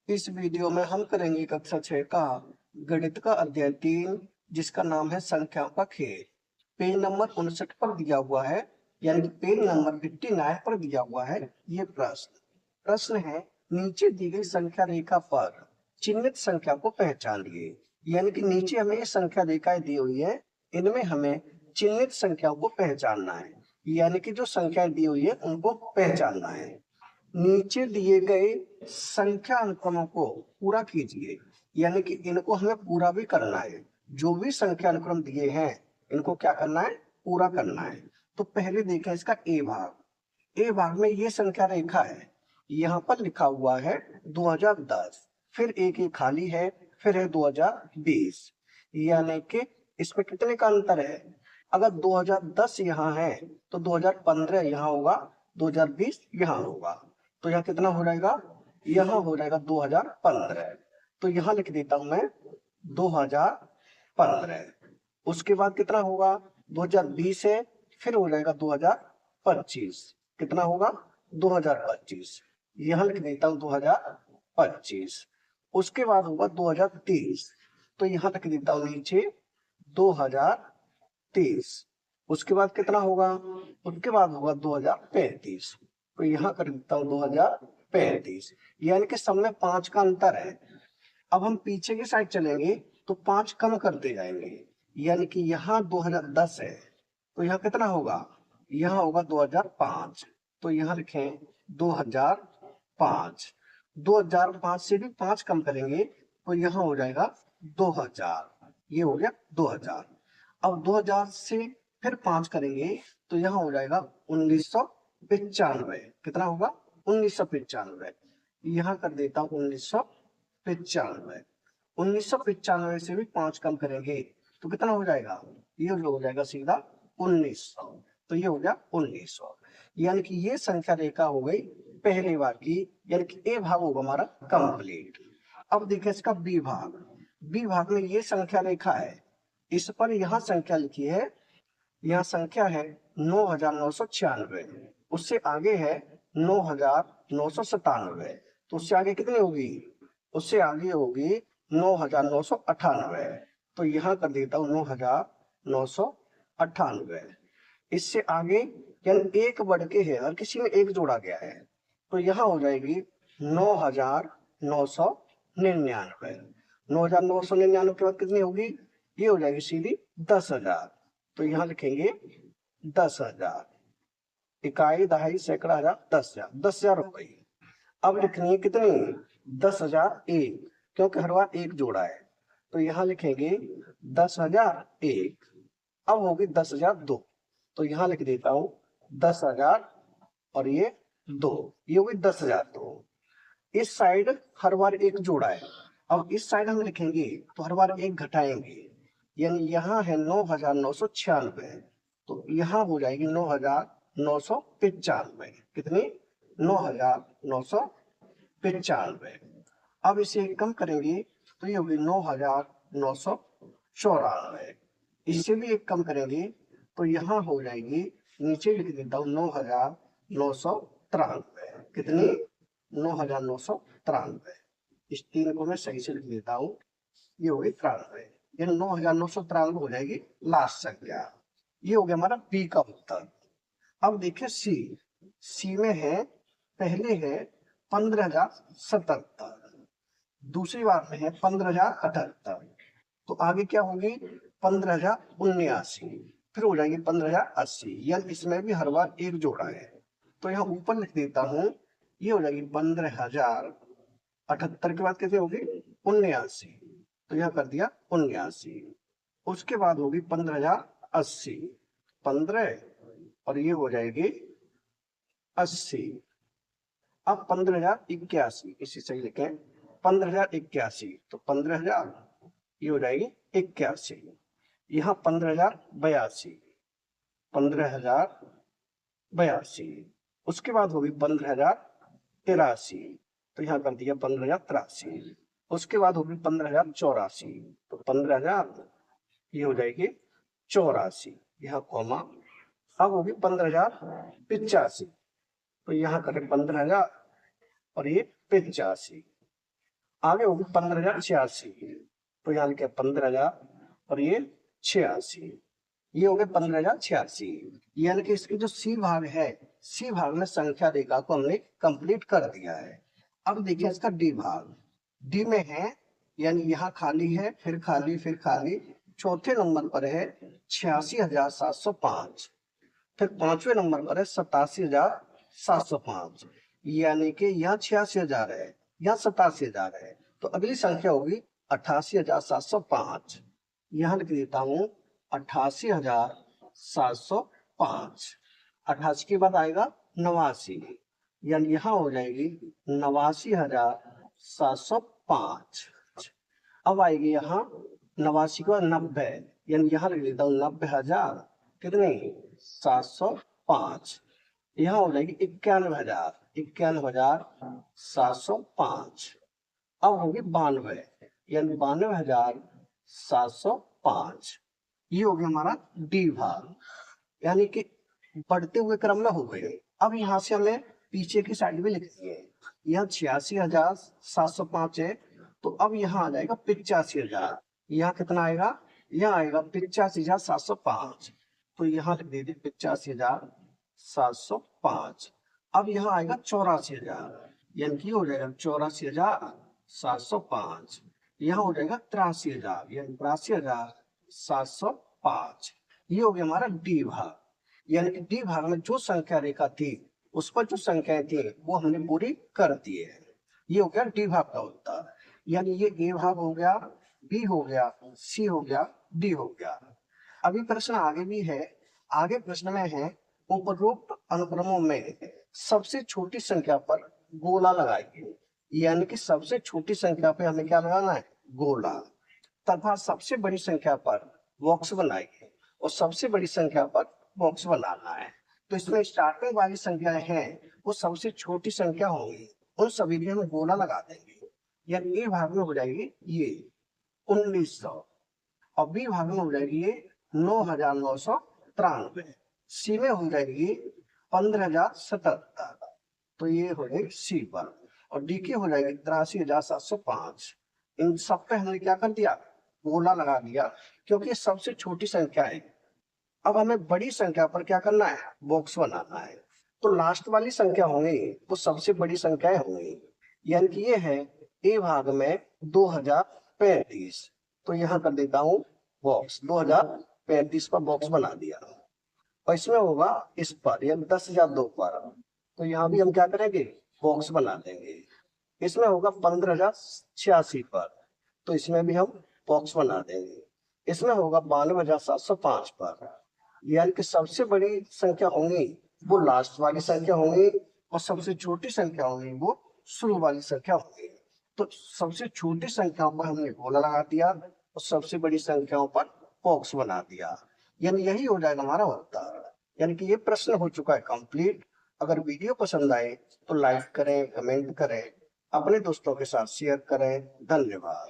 इस वीडियो में हम करेंगे कक्षा 6 का गणित का अध्याय 3, जिसका नाम है संख्याओं का खेल। पेज नंबर 59 पर दिया हुआ है, यानी कि पेज नंबर 59 पर दिया हुआ है ये प्रश्न है, नीचे दी गई संख्या रेखा पर चिन्हित संख्या को पहचानिए। यानी कि नीचे हमें ये संख्या रेखाएं दी हुई है, इनमें हमें चिन्हित संख्याओं को पहचानना है। यानी कि जो संख्याएं दी हुई है उनको पहचानना है। नीचे दिए गए संख्या अनुक्रमों को पूरा कीजिए। यानी कि इनको हमें पूरा भी करना है। जो भी संख्या अनुक्रम दिए हैं इनको क्या करना है, पूरा करना है। तो पहले देखें इसका ए भाग। ए भाग में ये संख्या रेखा है, यहाँ पर लिखा हुआ है 2010, फिर एक ही खाली है, फिर है 2020। यानी कि इसमें कितने का अंतर है? अगर 2010 यहाँ है तो 2015 यहाँ होगा, 2020 यहाँ होगा। तो यहाँ कितना हो जाएगा? यहाँ हो जाएगा 2015। तो यहाँ लिख देता हूं मैं 2015। उसके बाद कितना होगा? 2020 है, फिर हो जाएगा 2025। कितना होगा? 2025। यहाँ लिख देता हूँ 2025। उसके बाद होगा 2030, तो यहाँ लिख देता हूँ नीचे 2030। उसके बाद कितना होगा? उसके बाद होगा 2035, तो यहाँ कर देता हूँ 2035। यानी कि सब में 5 का अंतर है। अब हम पीछे की साइड चलेंगे तो 5 कम करते जाएंगे। यानी कि यहाँ 2010 है, तो यहाँ कितना होगा? यहाँ होगा 2005, तो यहाँ लिखें 2005। 2005 से भी 5 कम करेंगे तो यहाँ हो जाएगा 2000। ये हो गया 2000। अब 2000 से फिर 5 करेंगे तो यहाँ हो जाएगा 1995। कितना होगा? 1995। यहाँ कर देता हूँ 1995। 1995 से भी 5 कम करेंगे तो कितना हो जाएगा? ये हो जाएगा सीधा 1900। तो ये हो गया 1900। यानी कि ये संख्या रेखा हो गई पहले भाग की, यानी कि ए भाग होगा हमारा कंप्लीट। अब देखिए इसका बी भाग। बी भाग में ये संख्या रेखा है, इस पर यहाँ संख्या लिखी है, यहाँ संख्या है 9996। उससे आगे है 9997। तो उससे आगे कितनी होगी? उससे आगे होगी 9998। तो यहाँ कर देता हूँ 9998। इससे आगे यानी एक बढ़ के है और किसी में एक जोड़ा गया है, तो यहाँ हो जाएगी 9999। 9999 के बाद कितनी होगी? ये हो जाएगी सीधी 10,000। तो यहाँ लिखेंगे 10,000। इकाई, दहाई, सैकड़ा, हजार, 10,000। 10,000 हो गई। अब लिखनी है कितनी? 10,001, क्योंकि हर बार एक जोड़ा है। तो यहाँ लिखेंगे 10,001। अब होगी 10,002, तो यहाँ लिख देता हूँ 10,000 और ये 2, ये होगी 10,002। इस साइड हर बार एक जोड़ा है। अब इस साइड हम लिखेंगे तो हर बार एक घटाएंगे। यानी यहाँ है 9,996, तो यहाँ हो जाएगी 9,995। कितनी? 9,995। अब इसे कम करेंगे तो ये होगी 9,994। इससे भी एक कम करेंगे तो यहाँ हो जाएगी, नीचे लिख देता हूँ 9,993। कितनी? 9,993। इस तीन को मैं सही से लिख देता हूँ, ये हो गई 93। यानी 9,993 हो जाएगी लास्ट संख्या। ये हो गया हमारा बी का उत्तर। अब देखिए सी। सी में है, पहले है 15,077, दूसरी बार में है 15,078, तो आगे क्या होगी? 15,079, फिर हो जाएगी 15,080। यानी इसमें भी हर बार एक जोड़ा है। तो यहाँ ऊपर लिख देता हूँ, ये हो जाएगी 15,078 के बाद कैसे होगी? 79, तो यहाँ कर दिया 79। उसके बाद होगी 15,080, 15 और ये हो जाएगी 80। अब 15,081, इसी से लिखें 15,081, तो 15,000 ये हो जाएगी 81। यहाँ 15,082, 15,082। उसके बाद होगी 15,083, तो यहाँ कर दिया 15,083। उसके बाद होगी 15,084, तो 15,000 ये हो जाएगी 84, यहाँ कॉमा। अब होगी 15,085, तो यहाँ करें 15,000 और ये 85। आगे होगी 15,086, तो यहाँ लिखे 15,000 और ये 86, ये हो गए 15,086। यानी कि इसकी जो सी भाग है, सी भाग में संख्या रेखा को हमने कंप्लीट कर दिया है। अब देखिए इसका डी भाग, डी में है यानी यहाँ खाली है, फिर खाली, फिर खाली, चौथे नंबर पर है 86,705, फिर पांचवें नंबर पर है 87,705, यानी कि यहाँ 86,000 है, यहाँ 87,000 है, तो अगली संख्या होगी 88,705। यहाँ लिख देता हूँ 88,705। 88 के बाद आएगा 89, यानी यहाँ हो जाएगी 89,705। अब आएगी यहाँ 89 के बाद 90, यानी यहाँ लिख देता हूँ 90,000 कितने 705। यहाँ हो जाएगी 91,000, 91,705। अब होगी 92, यानी 92,705। ये हो गया हमारा डी भाग, यानी कि बढ़ते हुए क्रम में हो गए। अब यहाँ से हमें पीछे की साइड भी लिखनी है। यहाँ 86,705 है, तो अब यहाँ आ जाएगा 85,000। यहाँ कितना आएगा, यहाँ आएगा 85,705, तो यहाँ लिख दीजिए 85,705। अब यहाँ आएगा 84,000, यानी कि हो जाएगा 84,705। यहाँ हो जाएगा 83,000, यानी 83,705। ये हो गया हमारा डी भाग, यानी कि डी भाग में जो संख्या रेखा थी उस पर जो संख्याएं थी वो हमने पूरी कर दी है। ये हो गया डी भाग का उत्तर, यानी ये ए भाग हो गया, बी हो गया, सी हो गया, डी हो गया। अभी प्रश्न आगे भी है। आगे प्रश्न में है उपरोक्त अनुक्रमों में सबसे छोटी संख्या पर गोला लगाइए, यानी कि सबसे छोटी संख्या पे हमें क्या लगाना है, गोला, तथा सबसे बड़ी संख्या पर बॉक्स बनाइए और सबसे बड़ी संख्या पर बॉक्स बनाना है। तो इसमें स्टार्टिंग वाली संख्याएं हैं वो सबसे छोटी संख्या होंगी, उन सभी में हम गोला लगा देंगे, यानी ए भाग में हो जाएगी ये 1900 और बी भाग में हो जाएगी ये 9,993, सी में हो जाएगी 15,077, तो ये हो जाएगी सी पर, और डी की हो जाएगी 83,705। इन सब पे हमने क्या कर दिया, गोला लगा दिया, क्योंकि ये सबसे छोटी संख्या है। अब हमें बड़ी संख्या पर क्या करना है, बॉक्स बनाना है, तो लास्ट वाली संख्या होंगी वो सबसे बड़ी संख्याएं होंगी, यानी कि ये है ए भाग में 2035, तो यहाँ कर देता हूँ बॉक्स 2035 पर बॉक्स बना दिया, और इसमें होगा इस पर यानी 10,002 पर, तो यहाँ भी हम क्या करेंगे, बॉक्स बना देंगे। इसमें होगा 15,086 पर, तो इसमें भी हम बॉक्स बना देंगे। इसमें होगा 92,705 पर, यानी कि सबसे बड़ी संख्या होंगी वो लास्ट वाली संख्या होंगी और सबसे छोटी संख्या होंगी वो शुरू वाली संख्या होंगी। तो सबसे छोटी संख्याओं पर हमने गोला लगा दिया और सबसे बड़ी संख्याओं पर बॉक्स बना दिया, यानी यही हो जाएगा हमारा उत्तर। यानी कि ये प्रश्न हो चुका है कंप्लीट। अगर वीडियो पसंद आए तो लाइक करें, कमेंट करें, अपने दोस्तों के साथ शेयर करें। धन्यवाद।